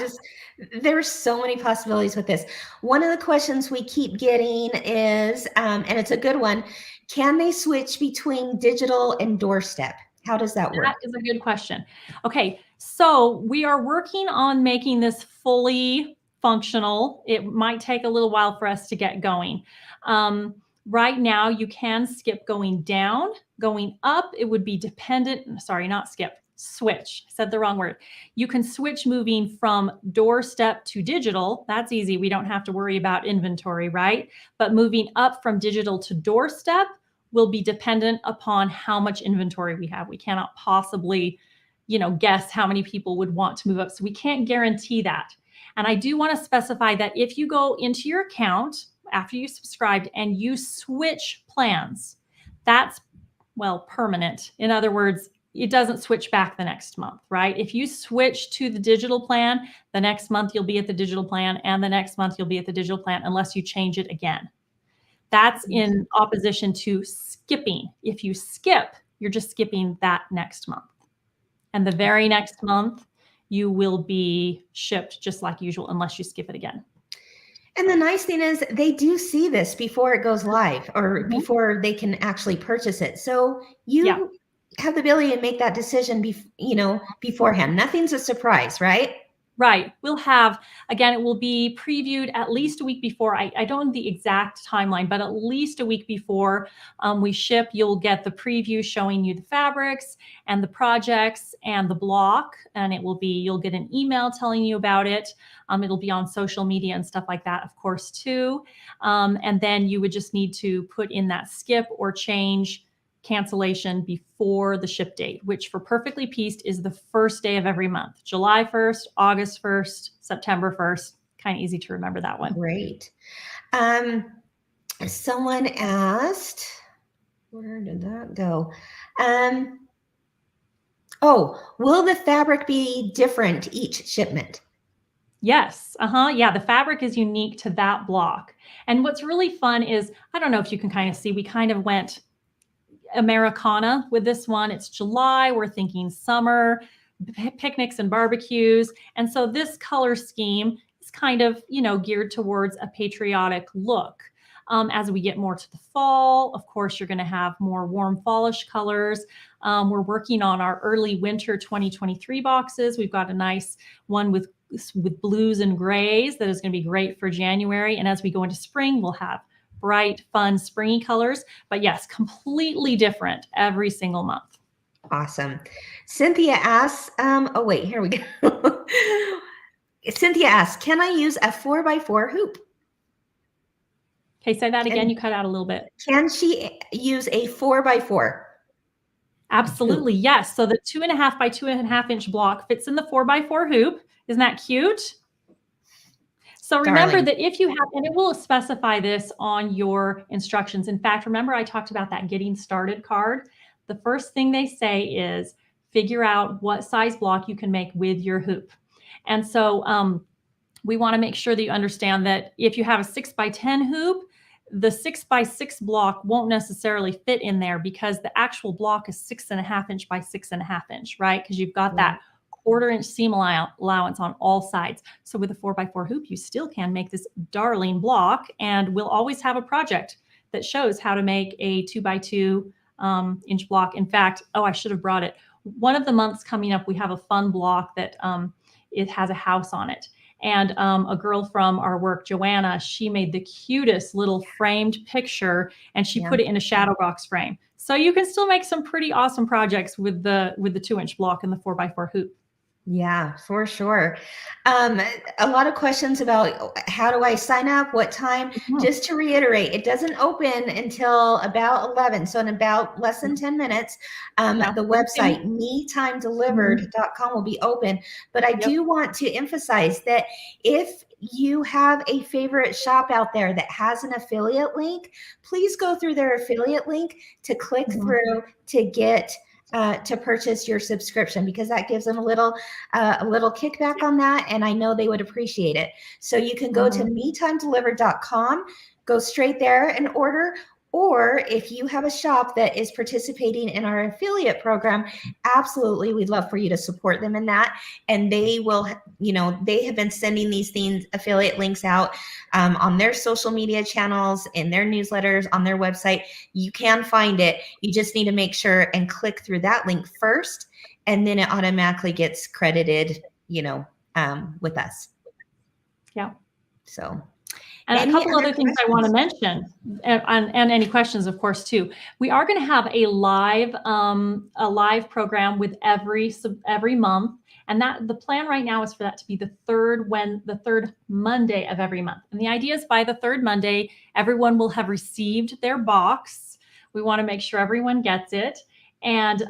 There's so many possibilities with this. One of the questions we keep getting is, and it's a good one, can they switch between digital and doorstep? How does that work? That is a good question. Okay, so we are working on making this fully functional. It might take a little while for us to get going. Right now, you can skip going down. Going up, it would be dependent, sorry, not skip. Switch. I said the wrong word. You can switch moving from doorstep to digital. That's easy. We don't have to worry about inventory, right? But moving up from digital to doorstep will be dependent upon how much inventory we have. We cannot possibly, guess how many people would want to move up. So we can't guarantee that. And I do want to specify that if you go into your account after you subscribed and you switch plans, that's, permanent. In other words, it doesn't switch back the next month, right? If you switch to the digital plan, the next month you'll be at the digital plan, and the next month you'll be at the digital plan unless you change it again. That's in opposition to skipping. If you skip, you're just skipping that next month. And the very next month, you will be shipped just like usual unless you skip it again. And the nice thing is they do see this before it goes live or before they can actually purchase it. So you have the ability to make that decision, beforehand. Nothing's a surprise, right? Right. We'll have, again, it will be previewed at least a week before. I don't know the exact timeline, but at least a week before we ship, you'll get the preview showing you the fabrics and the projects and the block. And it will be, you'll get an email telling you about it. It'll be on social media and stuff like that, of course, too. And then you would just need to put in that skip or change cancellation before the ship date, which for Perfectly Pieced is the first day of every month. July 1st, August 1st, September 1st. Kind of easy to remember that one. Great. Someone asked, where did that go? Oh, will the fabric be different each shipment? Yes. Yeah, the fabric is unique to that block. And what's really fun is, I don't know if you can kind of see, we kind of went Americana with this one. It's July. We're thinking summer, picnics and barbecues. And so this color scheme is kind of, geared towards a patriotic look. As we get more to the fall, of course, you're going to have more warm fallish colors. We're working on our early winter 2023 boxes. We've got a nice one with blues and grays that is going to be great for January. And as we go into spring, we'll have bright, fun, springy colors. But yes, completely different every single month. Awesome. Cynthia asks, oh, wait, here we go. Cynthia asks, can I use a 4x4 hoop? Okay, say that again. You cut out a little bit. Can she use a 4x4? Absolutely, yes. So the 2.5 by 2.5 inch block fits in the 4x4 hoop. Isn't that cute? So remember that if you have, and it will specify this on your instructions. In fact, remember I talked about that getting started card. The first thing they say is figure out what size block you can make with your hoop. And so we want to make sure that you understand that if you have a 6x10 hoop, the 6x6 block won't necessarily fit in there because the actual block is 6.5 inch by 6.5 inch, right? Because you've got that 1/4 inch seam allowance on all sides. So with a 4x4 hoop, you still can make this darling block, and we'll always have a project that shows how to make a 2x2 inch block. In fact, I should have brought it. One of the months coming up, we have a fun block that it has a house on it. And a girl from our work, Joanna, she made the cutest little framed picture, and she put it in a shadow box frame. So you can still make some pretty awesome projects with the 2-inch block and the 4x4 hoop. Yeah, for sure. A lot of questions about how do I sign up, what time? Just to reiterate, it doesn't open until about 11. So in about less than 10 minutes, the website metimedelivered.com will be open. But I do want to emphasize that if you have a favorite shop out there that has an affiliate link, please go through their affiliate link to click through to get to purchase your subscription, because that gives them a little kickback on that, and I know they would appreciate it. So you can go to metimedelivered.com, go straight there and order. Or if you have a shop that is participating in our affiliate program, absolutely, we'd love for you to support them in that. And they will, they have been sending these affiliate links out on their social media channels, in their newsletters, on their website. You can find it. You just need to make sure and click through that link first, and then it automatically gets credited, with us. Yeah. So. And a couple other things I want to mention, and any questions, of course, too. We are going to have a live program with every month, and the plan right now is for that to be the third Monday of every month. And the idea is by the third Monday, everyone will have received their box. We want to make sure everyone gets it. And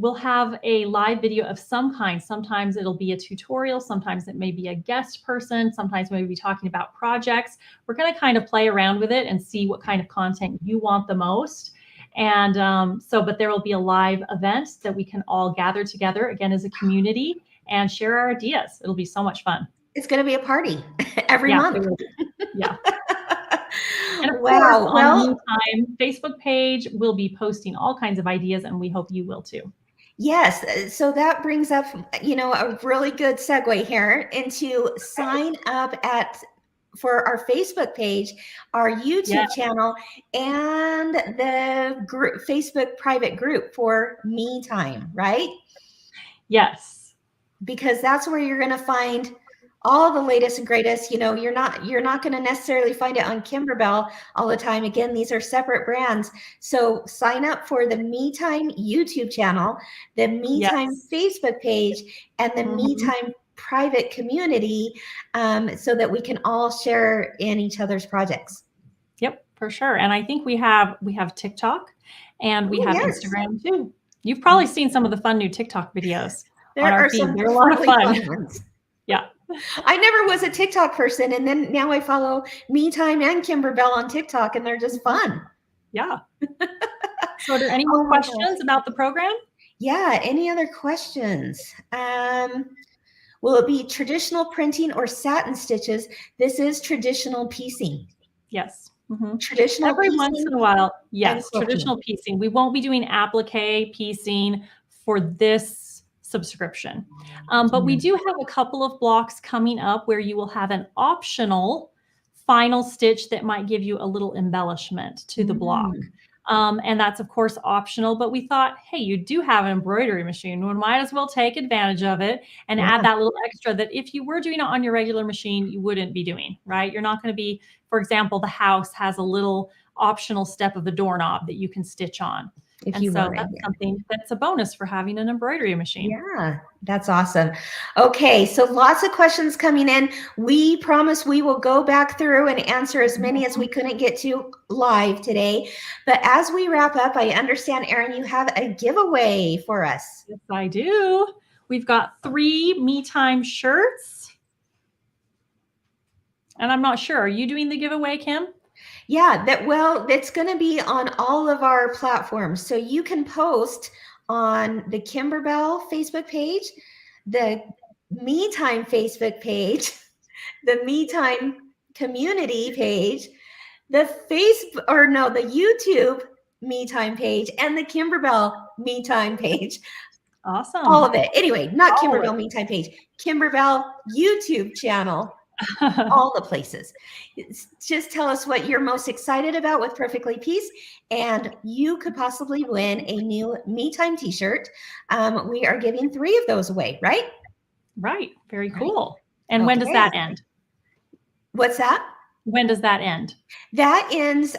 we'll have a live video of some kind. Sometimes it'll be a tutorial. Sometimes it may be a guest person. Sometimes maybe be talking about projects. We're going to kind of play around with it and see what kind of content you want the most. And but there will be a live event that we can all gather together again as a community and share our ideas. It'll be so much fun. It's going to be a party every month. Yeah. And of course, on the Meantime Facebook page, we'll be posting all kinds of ideas, and we hope you will too. Yes. So that brings up, a really good segue here into sign up for our Facebook page, our YouTube channel, and the Facebook private group for Me Time, right? Yes. Because that's where you're going to find all the latest and greatest. You know, you're not going to necessarily find it on Kimberbell all the time. Again, these are separate brands. So sign up for the Me Time YouTube channel, the Me Time Yes. Facebook page, and the Me Mhm. Time private community, so that we can all share in each other's projects. Yep, for sure. And I think we have TikTok and we Oh, have yes. Instagram too. You've probably seen some of the fun new TikTok videos on There our are feed. some They're a lot of really fun. fun ones. Yeah. I never was a TikTok person, and then now I follow Me Time and Kimberbell on TikTok, and they're just fun. Yeah. So are there any more Oh my gosh. questions about the program? Yeah, any other questions? Will it be traditional printing or satin stitches? This is traditional piecing. Yes. Mm-hmm. Traditional Every once piecing in a while, and yes, quilting. traditional piecing. We won't be doing applique piecing for this subscription. But we do have a couple of blocks coming up where you will have an optional final stitch that might give you a little embellishment to the block. And that's, of course, optional. But we thought, hey, you do have an embroidery machine. We might as well take advantage of it and add that little extra that if you were doing it on your regular machine, you wouldn't be doing, right? You're not going to be, for example, the house has a little optional step of the doorknob that you can stitch on. If And you so wanted. that's something that's a bonus for having an embroidery machine. Yeah, that's awesome. Okay, so lots of questions coming in. We promise we will go back through and answer as many as we couldn't get to live today. But as we wrap up, I understand, Erin, you have a giveaway for us. Yes, I do. We've got 3 Me Time shirts. And I'm not sure. Are you doing the giveaway, Kim? Yeah, that's going to be on all of our platforms. So you can post on the Kimberbell Facebook page, the Me Time Facebook page, the Me Time community page, the YouTube Me Time page, and the Kimberbell Me Time page. Awesome. All of it. Anyway, not All Kimberbell Me Time page, Kimberbell YouTube channel. All the places. Just tell us what you're most excited about with Perfectly Piece, and you could possibly win a new Me Time t-shirt. We are giving 3 of those away, right? Right. Very cool. And when does that end? What's that? When does that end? That ends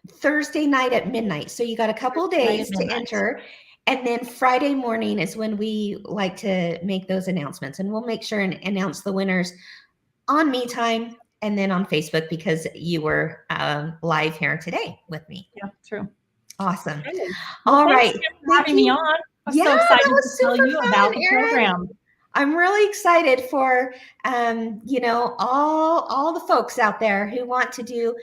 Thursday night at midnight. So you got a couple days to enter. And then Friday morning is when we like to make those announcements. And we'll make sure and announce the winners on Me Time and then on Facebook because you were live here today with me. Yeah, true. Awesome. Well, all right. Thanks for having me on. I'm so excited to tell you about the program. I'm really excited for all the folks out there who want to do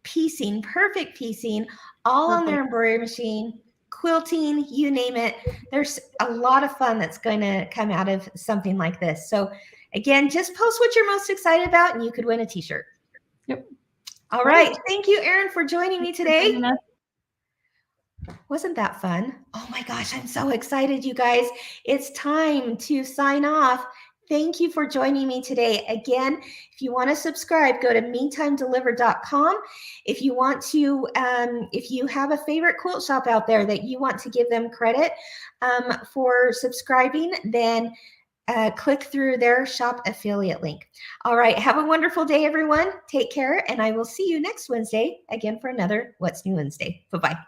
piecing, perfect piecing, all on their embroidery machine, quilting, you name it. There's a lot of fun that's going to come out of something like this. So again, just post what you're most excited about and you could win a t-shirt. Yep. All right. Thank you, Erin, for joining me today. Wasn't that fun? Oh my gosh, I'm so excited, you guys. It's time to sign off. Thank you for joining me today. Again, if you want to subscribe, go to metimedeliver.com. If you want to, if you have a favorite quilt shop out there that you want to give them credit for subscribing, then click through their shop affiliate link. All right, have a wonderful day, everyone. Take care, and I will see you next Wednesday again for another What's New Wednesday. Bye-bye.